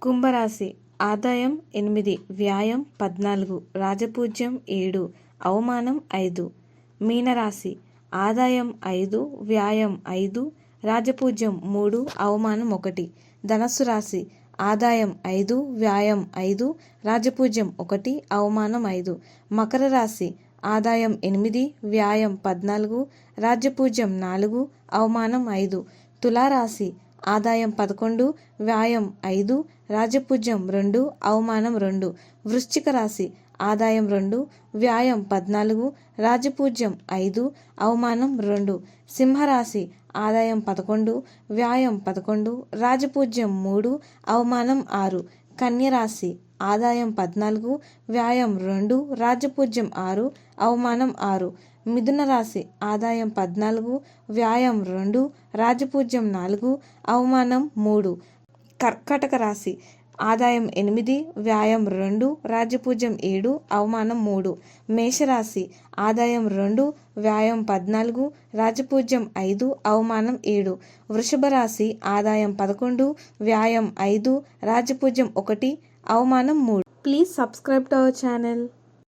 కుంభరాశి ఆదాయం 8, వ్యయం 14, రాజపూజ్యం 7, అవమానం 5. మీనరాశి ఆదాయం 5, వ్యయం 5, రాజపూజ్యం 3, అవమానం 1. ధనస్సు రాశి ఆదాయం 5, వ్యయం 5, రాజపూజ్యం 1, అవమానం 5. మకర రాశి ఆదాయం 8, వ్యయం 14, రాజపూజ్యం 4, అవమానం 5. తులారాశి ఆదాయం 11, వ్యయం 5, రాజపూజ్యం 2, అవమానం 2. వృశ్చిక రాశి ఆదాయం 2, వ్యయం 14, రాజపూజ్యం 5, అవమానం 2. సింహరాశి ఆదాయం 11, వ్యయం 11, రాజపూజ్యం 3, అవమానం 6. కన్యరాశి ఆదాయం 14, వ్యయం 2, రాజపూజ్యం 6, అవమానం 6. మిథున రాశి ఆదాయం 14, వ్యయం 2, రాజపూజ్యం 4, అవమానం 3. కర్కాటక రాశి ఆదాయం 8, వ్యయం 2, రాజపూజ్యం 7, అవమానం 3. మేషరాశి ఆదాయం 2, వ్యయం 14, రాజపూజ్యం 5, అవమానం 7. వృషభ రాశి ఆదాయం 11, వ్యయం 5, రాజపూజ్యం 1, అవమానం 3. Please subscribe to our channel.